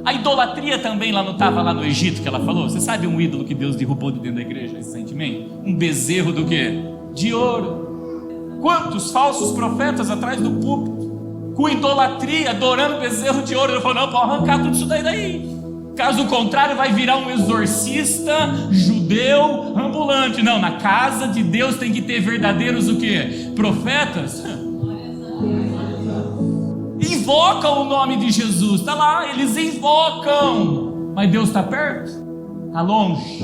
A idolatria também lá não estava lá no Egito que ela falou? Você sabe um ídolo que Deus derrubou de dentro da igreja recentemente? Um bezerro do quê? De ouro. Quantos falsos profetas atrás do púlpito, com idolatria, adorando bezerro de ouro? Ele falou: não, pode arrancar tudo isso daí. Caso contrário, vai virar um exorcista judeu ambulante. Não, na casa de Deus tem que ter verdadeiros o quê? Profetas. Invocam o nome de Jesus. Está lá, eles invocam. Mas Deus está perto? Está longe?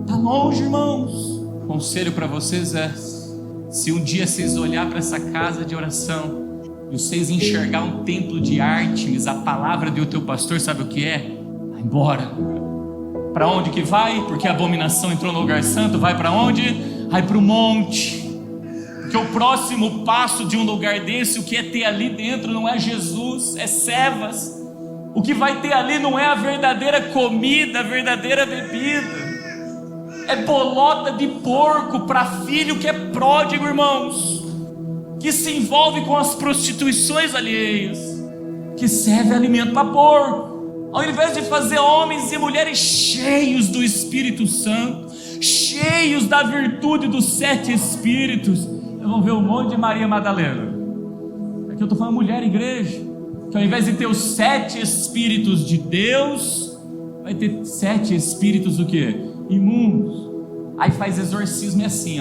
Está longe, irmãos. Conselho para vocês é: se um dia vocês olhar para essa casa de oração e vocês enxergar um templo de Ártemis, a palavra do teu pastor, sabe o que é? Embora. Para onde que vai? Porque a abominação entrou no lugar santo. Vai para onde? Vai para o monte. Porque o próximo passo de um lugar desse, o que é ter ali dentro não é Jesus, é Cevas. O que vai ter ali não é a verdadeira comida, a verdadeira bebida. É bolota de porco para filho que é pródigo, irmãos, que se envolve com as prostituições alheias, que serve alimento para porco. Ao invés de fazer homens e mulheres cheios do Espírito Santo, cheios da virtude dos 7 Espíritos, vocês vão ver um monte de Maria Madalena. Aqui eu estou falando mulher igreja, que ao invés de ter os 7 Espíritos de Deus, vai ter 7 Espíritos o quê? Imundos. Aí faz exorcismo assim,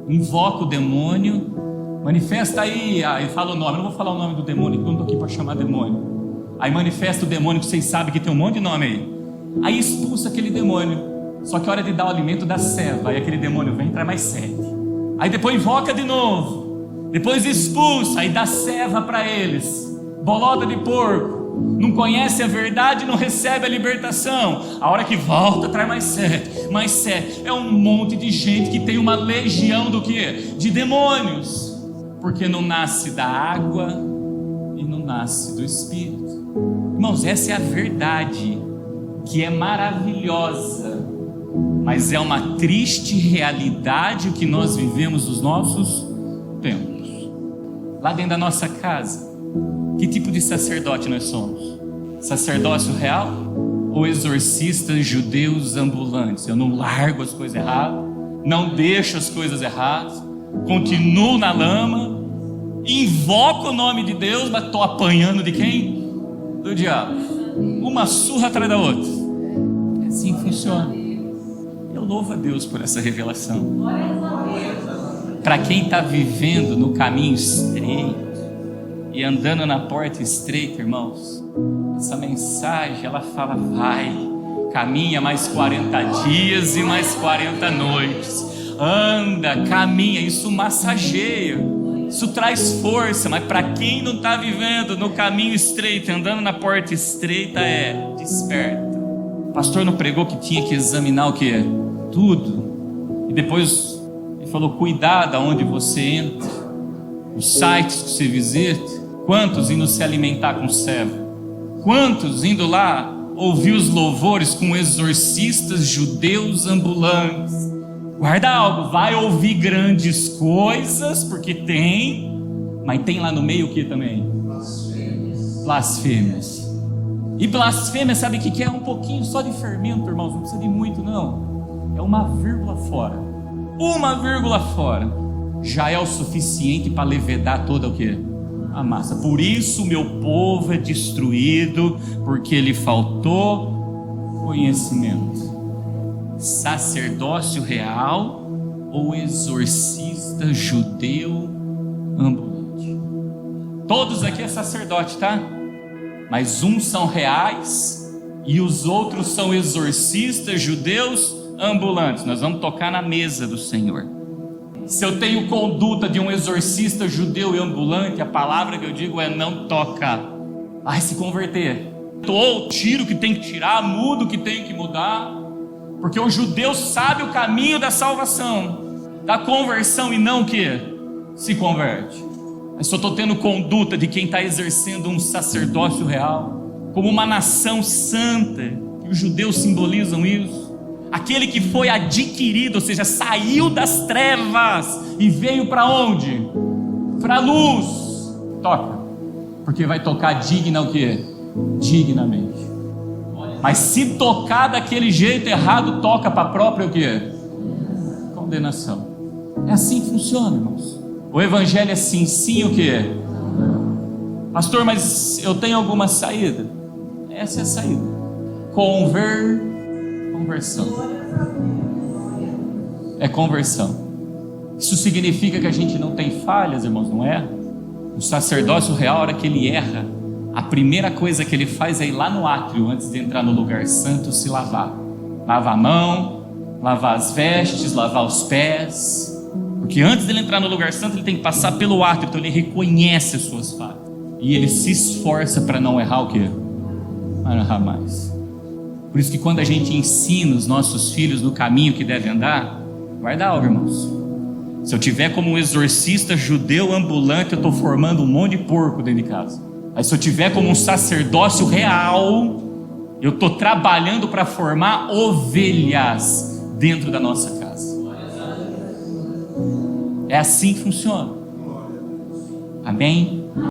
invoca o demônio, manifesta aí, e fala o nome. Eu não vou falar o nome do demônio, porque eu não estou aqui para chamar demônio. Aí manifesta o demônio, que vocês sabem que tem um monte de nome aí. Aí expulsa aquele demônio. Só que a hora de dar o alimento dá ceva. Aí aquele demônio vem e traz mais 7. Aí depois invoca de novo. Depois expulsa, aí dá ceva para eles. Bolota de porco. Não conhece a verdade, não recebe a libertação. A hora que volta, traz mais 7. Mais 7. É um monte de gente que tem uma legião do quê? De demônios. Porque não nasce da água e não nasce do Espírito. Irmãos, essa é a verdade, que é maravilhosa, mas é uma triste realidade o que nós vivemos nos nossos tempos. Lá dentro da nossa casa, que tipo de sacerdote nós somos? Sacerdócio real ou exorcistas judeus ambulantes? Eu não largo as coisas erradas, não deixo as coisas erradas, continuo na lama, invoco o nome de Deus, mas estou apanhando de quem? Do diabo. Uma surra atrás da outra. É assim que funciona. Eu louvo a Deus por essa revelação. Para quem está vivendo no caminho estreito e andando na porta estreita, irmãos, essa mensagem ela fala: vai, caminha mais 40 dias e mais 40 noites, anda, caminha. Isso massageia, isso traz força. Mas para quem não está vivendo no caminho estreito, andando na porta estreita, desperta. O pastor não pregou que tinha que examinar o que? Tudo. E depois ele falou: cuidado aonde você entra, os sites que você visita. Quantos indo se alimentar com servo? Quantos indo lá ouvir os louvores com exorcistas judeus ambulantes? Guarda algo, vai ouvir grandes coisas, porque tem, mas tem lá no meio o que também? Blasfêmias. E blasfêmia, sabe o que é? Um pouquinho só de fermento, irmãos, não precisa de muito não. É uma vírgula fora. Uma vírgula fora já é o suficiente para levedar toda o que? A massa. Por isso o meu povo é destruído, porque lhe faltou conhecimento. Sacerdócio real ou exorcista judeu ambulante? Todos aqui é sacerdote, tá? Mas uns são reais e os outros são exorcistas judeus ambulantes. Nós vamos tocar na mesa do Senhor. Se eu tenho conduta de um exorcista judeu e ambulante, a palavra que eu digo é: não toca, vai se converter. Ou tiro o que tem que tirar, mudo o que tem que mudar, porque o judeu sabe o caminho da salvação, da conversão, e não que se converte. Mas só estou tendo conduta de quem está exercendo um sacerdócio real, como uma nação santa, e os judeus simbolizam isso. Aquele que foi adquirido, ou seja, saiu das trevas e veio para onde? Para a luz. Toca, porque vai tocar digna o quê? Dignamente. Mas se tocar daquele jeito errado, toca para a própria o quê? Condenação. É assim que funciona, irmãos. O evangelho é sim, sim o quê? Pastor, mas eu tenho alguma saída? Essa é a saída. Conversão. É conversão. Isso significa que a gente não tem falhas, irmãos, não é? O sacerdócio real, a hora que ele erra, a primeira coisa que ele faz é ir lá no átrio, antes de entrar no lugar santo, se lavar. Lavar a mão, lavar as vestes, lavar os pés. Porque antes dele entrar no lugar santo, ele tem que passar pelo átrio. Então ele reconhece as suas falhas. E ele se esforça para não errar o quê? Para não errar mais. Por isso que quando a gente ensina os nossos filhos no caminho que devem andar, guarda algo, irmãos. Se eu tiver como um exorcista judeu ambulante, eu estou formando um monte de porco dentro de casa. Mas se eu tiver como um sacerdócio real, eu estou trabalhando para formar ovelhas dentro da nossa casa. É assim que funciona. Amém?